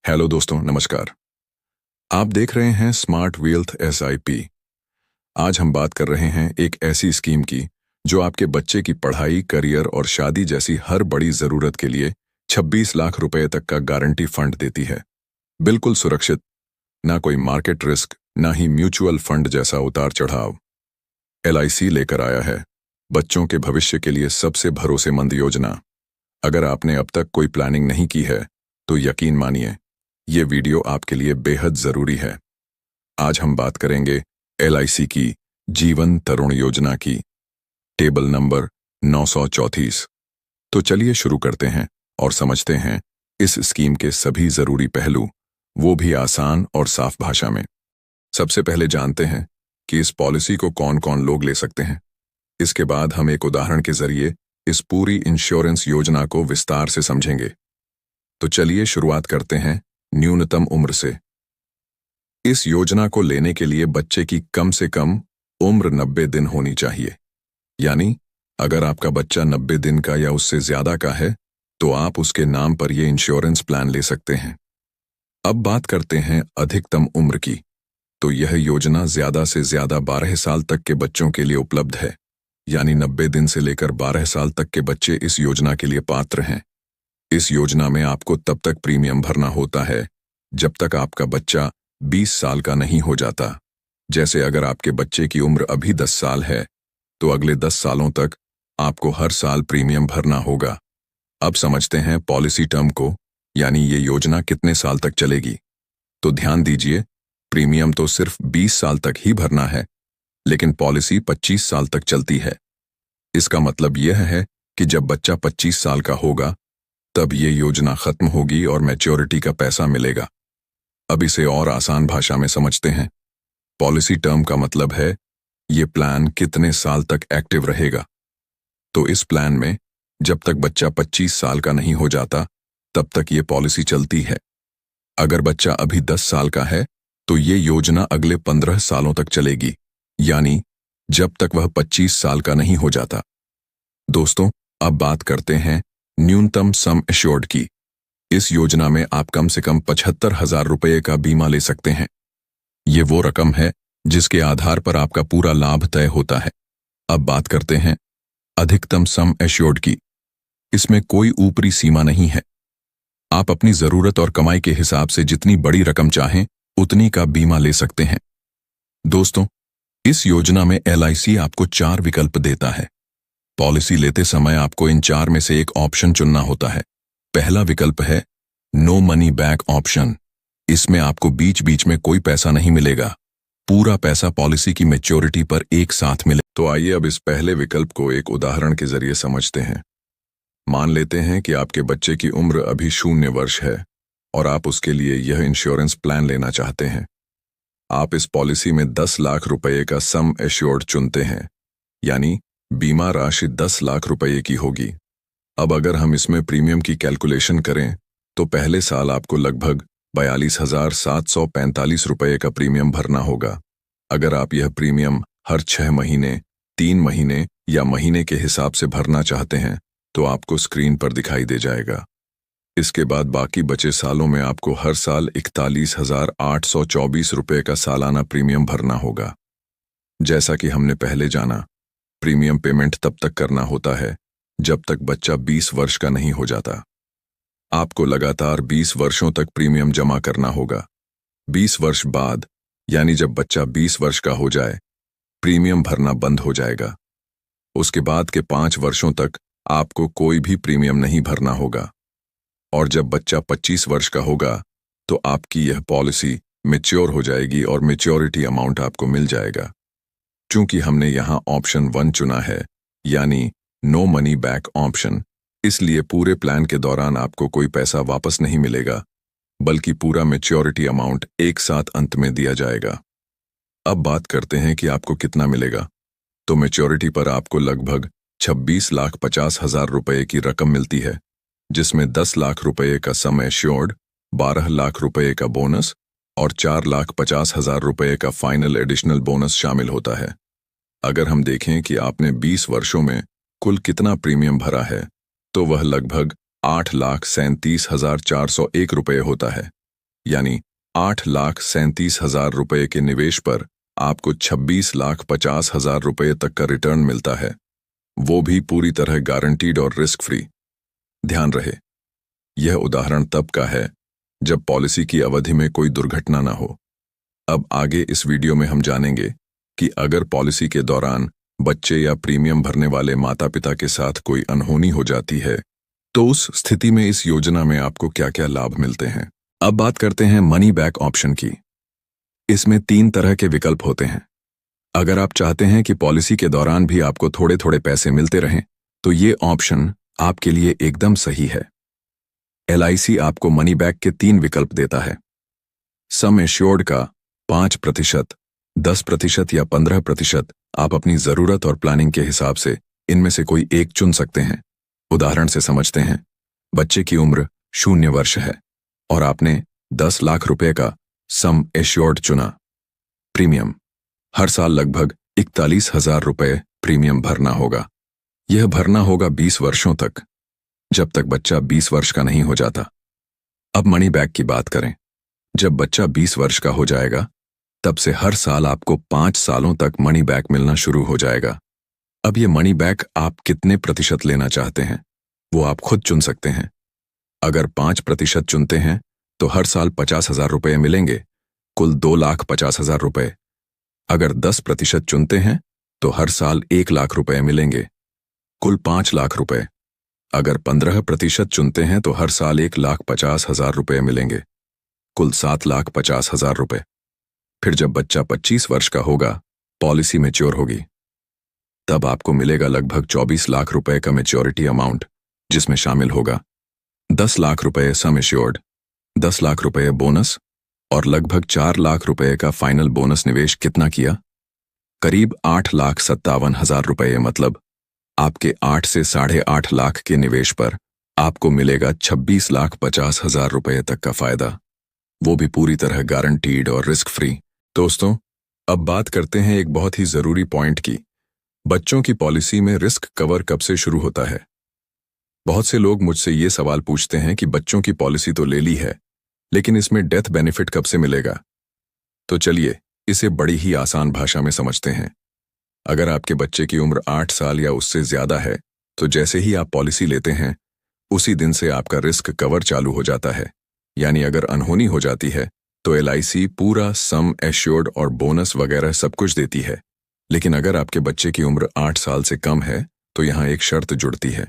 Hello दोस्तों, नमस्कार। आप देख रहे हैं स्मार्ट वेल्थ एसआईपी। आज हम बात कर रहे हैं एक ऐसी स्कीम की जो आपके बच्चे की पढ़ाई, करियर और शादी जैसी हर बड़ी जरूरत के लिए 26 लाख रुपए तक का गारंटी फंड देती है। बिल्कुल सुरक्षित, ना कोई मार्केट रिस्क, ना ही म्यूचुअल फंड जैसा उतार चढ़ाव। एलआईसी लेकर आया है बच्चों के भविष्य के लिए सबसे भरोसेमंद योजना। अगर आपने अब तक कोई प्लानिंग नहीं की है तो यकीन मानिए ये वीडियो आपके लिए बेहद जरूरी है। आज हम बात करेंगे एलआईसी की जीवन तरुण योजना की, टेबल नंबर 934। तो चलिए शुरू करते हैं और समझते हैं इस स्कीम के सभी जरूरी पहलू, वो भी आसान और साफ भाषा में। सबसे पहले जानते हैं कि इस पॉलिसी को कौन कौन लोग ले सकते हैं। इसके बाद हम एक उदाहरण के जरिए इस पूरी इंश्योरेंस योजना को विस्तार से समझेंगे। तो चलिए शुरुआत करते हैं न्यूनतम उम्र से। इस योजना को लेने के लिए बच्चे की कम से कम उम्र 90 दिन होनी चाहिए। यानी अगर आपका बच्चा 90 दिन का या उससे ज्यादा का है तो आप उसके नाम पर यह इंश्योरेंस प्लान ले सकते हैं। अब बात करते हैं अधिकतम उम्र की। तो यह योजना ज्यादा से ज्यादा 12 साल तक के बच्चों के लिए उपलब्ध है। यानी 90 दिन से लेकर 12 साल तक के बच्चे इस योजना के लिए पात्र हैं। इस योजना में आपको तब तक प्रीमियम भरना होता है जब तक आपका बच्चा 20 साल का नहीं हो जाता। जैसे अगर आपके बच्चे की उम्र अभी 10 साल है तो अगले 10 सालों तक आपको हर साल प्रीमियम भरना होगा। अब समझते हैं पॉलिसी टर्म को, यानी ये योजना कितने साल तक चलेगी। तो ध्यान दीजिए, प्रीमियम तो सिर्फ 20 साल तक ही भरना है, लेकिन पॉलिसी 25 साल तक चलती है। इसका मतलब यह है कि जब बच्चा 25 साल का होगा तब ये योजना खत्म होगी और मैच्योरिटी का पैसा मिलेगा। अब इसे और आसान भाषा में समझते हैं। पॉलिसी टर्म का मतलब है ये प्लान कितने साल तक एक्टिव रहेगा। तो इस प्लान में जब तक बच्चा 25 साल का नहीं हो जाता तब तक ये पॉलिसी चलती है। अगर बच्चा अभी 10 साल का है तो ये योजना अगले 15 सालों तक चलेगी, यानी जब तक वह 25 साल का नहीं हो जाता। दोस्तों, अब बात करते हैं न्यूनतम सम एश्योर्ड की। इस योजना में आप कम से कम 75,000 रुपये का बीमा ले सकते हैं। ये वो रकम है जिसके आधार पर आपका पूरा लाभ तय होता है। अब बात करते हैं अधिकतम सम एश्योर्ड की। इसमें कोई ऊपरी सीमा नहीं है। आप अपनी जरूरत और कमाई के हिसाब से जितनी बड़ी रकम चाहें उतनी का बीमा ले सकते हैं। दोस्तों, इस योजना में एलआईसी आपको 4 विकल्प देता है। पॉलिसी लेते समय आपको इन 4 में से एक ऑप्शन चुनना होता है। पहला विकल्प है नो मनी बैक ऑप्शन। इसमें आपको बीच बीच में कोई पैसा नहीं मिलेगा, पूरा पैसा पॉलिसी की मैच्योरिटी पर एक साथ मिले। तो आइए अब इस पहले विकल्प को एक उदाहरण के जरिए समझते हैं। मान लेते हैं कि आपके बच्चे की उम्र अभी 0 वर्ष है और आप उसके लिए यह इंश्योरेंस प्लान लेना चाहते हैं। आप इस पॉलिसी में 10 लाख रुपए का सम एश्योर्ड चुनते हैं, यानी बीमा राशि 10 लाख रुपए की होगी। अब अगर हम इसमें प्रीमियम की कैलकुलेशन करें तो पहले साल आपको लगभग 42,745 रुपए का प्रीमियम भरना होगा। अगर आप यह प्रीमियम हर 6 महीने, 3 महीने या महीने के हिसाब से भरना चाहते हैं तो आपको स्क्रीन पर दिखाई दे जाएगा। इसके बाद बाकी बचे सालों में आपको हर साल 41,824 रुपए का सालाना प्रीमियम भरना होगा। जैसा कि हमने पहले जाना, प्रीमियम पेमेंट तब तक करना होता है जब तक बच्चा 20 वर्ष का नहीं हो जाता। आपको लगातार 20 वर्षों तक प्रीमियम जमा करना होगा। 20 वर्ष बाद, यानी जब बच्चा 20 वर्ष का हो जाए, प्रीमियम भरना बंद हो जाएगा। उसके बाद के 5 वर्षों तक आपको कोई भी प्रीमियम नहीं भरना होगा। और जब बच्चा 25 वर्ष का होगा तो आपकी यह पॉलिसी मैच्योर हो जाएगी और मैच्योरिटी अमाउंट आपको मिल जाएगा। चूंकि हमने यहां ऑप्शन 1 चुना है, यानी नो मनी बैक ऑप्शन, इसलिए पूरे प्लान के दौरान आपको कोई पैसा वापस नहीं मिलेगा, बल्कि पूरा मैच्योरिटी अमाउंट एक साथ अंत में दिया जाएगा। अब बात करते हैं कि आपको कितना मिलेगा। तो मैच्योरिटी पर आपको लगभग 26,50,000 रुपए की रकम मिलती है, जिसमें 10 लाख रुपए का सम एश्योर्ड, 12 लाख रुपए का बोनस और 4,50,000 रुपए का फाइनल एडिशनल बोनस शामिल होता है। अगर हम देखें कि आपने 20 वर्षों में कुल कितना प्रीमियम भरा है तो वह लगभग 8,37,401 रुपये होता है। यानी 8,37,000 रुपये के निवेश पर आपको 26,50,000 रुपये तक का रिटर्न मिलता है, वो भी पूरी तरह गारंटीड और रिस्क फ्री। ध्यान रहे, यह उदाहरण तब का है जब पॉलिसी की अवधि में कोई दुर्घटना ना हो। अब आगे इस वीडियो में हम जानेंगे कि अगर पॉलिसी के दौरान बच्चे या प्रीमियम भरने वाले माता पिता के साथ कोई अनहोनी हो जाती है तो उस स्थिति में इस योजना में आपको क्या क्या लाभ मिलते हैं। अब बात करते हैं मनी बैक ऑप्शन की। इसमें 3 तरह के विकल्प होते हैं। अगर आप चाहते हैं कि पॉलिसी के दौरान भी आपको थोड़े थोड़े पैसे मिलते रहें तो ये ऑप्शन आपके लिए एकदम सही है। LIC आपको मनी बैक के 3 विकल्प देता है। सम एश्योर्ड का 5%, 10% या 15% आप अपनी जरूरत और प्लानिंग के हिसाब से इनमें से कोई एक चुन सकते हैं। उदाहरण से समझते हैं, बच्चे की उम्र 0 वर्ष है और आपने 10 लाख रुपए का सम एश्योर्ड चुना। प्रीमियम हर साल लगभग 41,000 रुपए प्रीमियम भरना होगा। यह भरना होगा 20 वर्षों तक, जब तक बच्चा 20 वर्ष का नहीं हो जाता। अब मनी बैक की बात करें। जब बच्चा 20 वर्ष का हो जाएगा तब से हर साल आपको 5 सालों तक मनी बैक मिलना शुरू हो जाएगा। अब ये मनी बैक आप कितने प्रतिशत लेना चाहते हैं वो आप खुद चुन सकते हैं। अगर 5% चुनते हैं तो हर साल 50,000 रुपये मिलेंगे, कुल 2,50,000 रुपये। अगर 10% चुनते हैं तो हर साल 1 लाख रुपये मिलेंगे, कुल 5 लाख रुपये। अगर 15% चुनते हैं तो हर साल 1,50,000 रुपये मिलेंगे, कुल 7,50,000 रुपये। फिर जब बच्चा 25 वर्ष का होगा, पॉलिसी मैच्योर होगी, तब आपको मिलेगा लगभग 24 लाख रुपए का मैच्योरिटी अमाउंट, जिसमें शामिल होगा 10 लाख रुपए सम एश्योर्ड, 10 लाख रुपए बोनस और लगभग 4 लाख रुपए का फाइनल बोनस। निवेश कितना किया? करीब 8,57,000 रुपये। मतलब आपके 8 से 8.5 लाख के निवेश पर आपको मिलेगा 26,50,000 रुपये तक का फायदा, वो भी पूरी तरह गारंटीड और रिस्क फ्री। दोस्तों, अब बात करते हैं एक बहुत ही जरूरी पॉइंट की। बच्चों की पॉलिसी में रिस्क कवर कब से शुरू होता है? बहुत से लोग मुझसे ये सवाल पूछते हैं कि बच्चों की पॉलिसी तो ले ली है, लेकिन इसमें डेथ बेनिफिट कब से मिलेगा? तो चलिए इसे बड़ी ही आसान भाषा में समझते हैं। अगर आपके बच्चे की उम्र 8 साल या उससे ज्यादा है तो जैसे ही आप पॉलिसी लेते हैं उसी दिन से आपका रिस्क कवर चालू हो जाता है। यानी अगर अनहोनी हो जाती है तो LIC पूरा सम एश्योर्ड और बोनस वगैरह सब कुछ देती है। लेकिन अगर आपके बच्चे की उम्र 8 साल से कम है तो यहाँ एक शर्त जुड़ती है।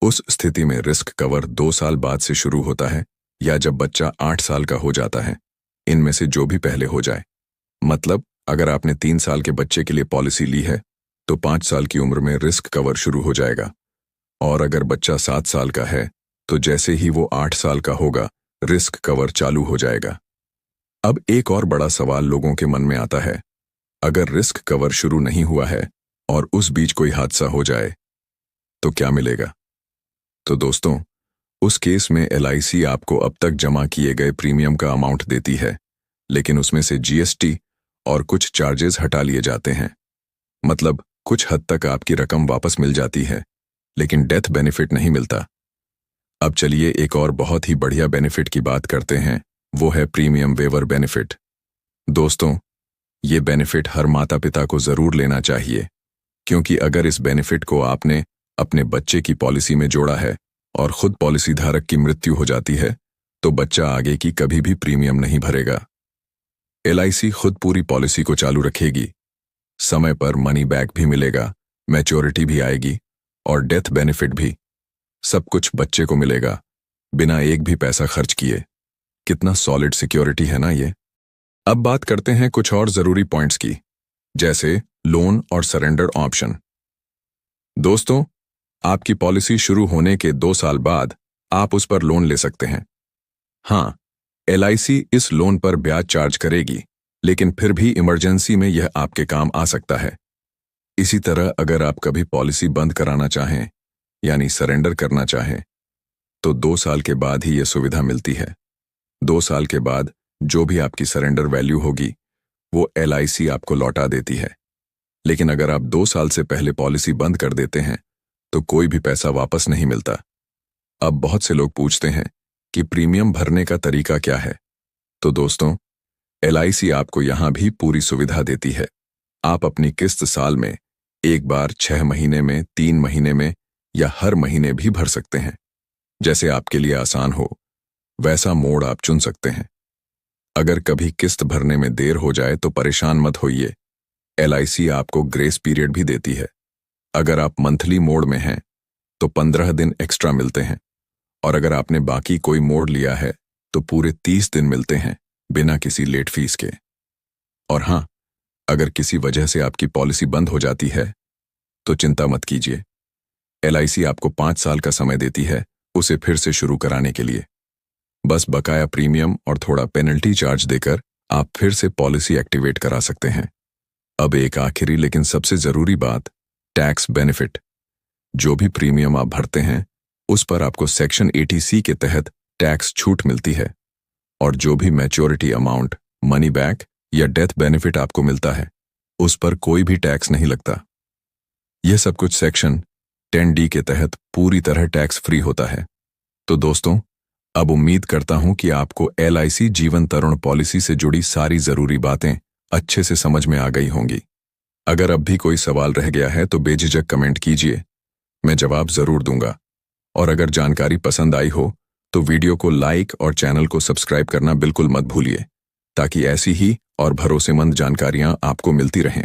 उस स्थिति में रिस्क कवर 2 साल बाद से शुरू होता है या जब बच्चा 8 साल का हो जाता है, इनमें से जो भी पहले हो जाए। मतलब अगर आपने 3 साल के बच्चे के लिए पॉलिसी ली है तो 5 साल की उम्र में रिस्क कवर शुरू हो जाएगा, और अगर बच्चा 7 साल का है तो जैसे ही वो 8 साल का होगा रिस्क कवर चालू हो जाएगा। अब एक और बड़ा सवाल लोगों के मन में आता है, अगर रिस्क कवर शुरू नहीं हुआ है और उस बीच कोई हादसा हो जाए तो क्या मिलेगा? तो दोस्तों, उस केस में LIC आपको अब तक जमा किए गए प्रीमियम का अमाउंट देती है, लेकिन उसमें से GST और कुछ चार्जेस हटा लिए जाते हैं। मतलब कुछ हद तक आपकी रकम वापस मिल जाती है, लेकिन डेथ बेनिफिट नहीं मिलता। अब चलिए एक और बहुत ही बढ़िया बेनिफिट की बात करते हैं, वो है प्रीमियम वेवर बेनिफिट। दोस्तों, ये बेनिफिट हर माता पिता को जरूर लेना चाहिए, क्योंकि अगर इस बेनिफिट को आपने अपने बच्चे की पॉलिसी में जोड़ा है और खुद पॉलिसी धारक की मृत्यु हो जाती है तो बच्चा आगे की कभी भी प्रीमियम नहीं भरेगा। LIC खुद पूरी पॉलिसी को चालू रखेगी, समय पर मनी बैक भी मिलेगा, मैच्योरिटी भी आएगी और डेथ बेनिफिट भी। सब कुछ बच्चे को मिलेगा बिना एक भी पैसा खर्च किए। कितना सॉलिड सिक्योरिटी है ना ये। अब बात करते हैं कुछ और जरूरी पॉइंट्स की, जैसे लोन और सरेंडर ऑप्शन। दोस्तों, आपकी पॉलिसी शुरू होने के 2 साल बाद आप उस पर लोन ले सकते हैं। हाँ, LIC इस लोन पर ब्याज चार्ज करेगी, लेकिन फिर भी इमरजेंसी में यह आपके काम आ सकता है। इसी तरह अगर आप कभी पॉलिसी बंद कराना चाहें यानी सरेंडर करना चाहें तो 2 साल के बाद ही यह सुविधा मिलती है। 2 साल के बाद जो भी आपकी सरेंडर वैल्यू होगी वो LIC आपको लौटा देती है। लेकिन अगर आप 2 साल से पहले पॉलिसी बंद कर देते हैं तो कोई भी पैसा वापस नहीं मिलता। अब बहुत से लोग पूछते हैं कि प्रीमियम भरने का तरीका क्या है। तो दोस्तों, LIC आपको यहाँ भी पूरी सुविधा देती है। आप अपनी किस्त साल में एक बार, 6 महीने में, 3 महीने में या हर महीने भी भर सकते हैं। जैसे आपके लिए आसान हो वैसा मोड आप चुन सकते हैं। अगर कभी किस्त भरने में देर हो जाए तो परेशान मत होइए, LIC आपको ग्रेस पीरियड भी देती है। अगर आप मंथली मोड में हैं तो 15 दिन एक्स्ट्रा मिलते हैं, और अगर आपने बाकी कोई मोड लिया है तो पूरे 30 दिन मिलते हैं बिना किसी लेट फीस के। और हाँ, अगर किसी वजह से आपकी पॉलिसी बंद हो जाती है तो चिंता मत कीजिए, LIC आपको 5 साल का समय देती है उसे फिर से शुरू कराने के लिए। बस बकाया प्रीमियम और थोड़ा पेनल्टी चार्ज देकर आप फिर से पॉलिसी एक्टिवेट करा सकते हैं। अब एक आखिरी लेकिन सबसे जरूरी बात, टैक्स बेनिफिट। जो भी प्रीमियम आप भरते हैं उस पर आपको सेक्शन 80C के तहत टैक्स छूट मिलती है, और जो भी मैच्योरिटी अमाउंट, मनी बैक या डेथ बेनिफिट आपको मिलता है उस पर कोई भी टैक्स नहीं लगता। यह सब कुछ सेक्शन 10D के तहत पूरी तरह टैक्स फ्री होता है। तो दोस्तों, अब उम्मीद करता हूं कि आपको LIC जीवन तरुण पॉलिसी से जुड़ी सारी जरूरी बातें अच्छे से समझ में आ गई होंगी। अगर अब भी कोई सवाल रह गया है तो बेझिझक कमेंट कीजिए, मैं जवाब जरूर दूंगा। और अगर जानकारी पसंद आई हो तो वीडियो को लाइक और चैनल को सब्सक्राइब करना बिल्कुल मत भूलिए, ताकि ऐसी ही और भरोसेमंद जानकारियां आपको मिलती रहें।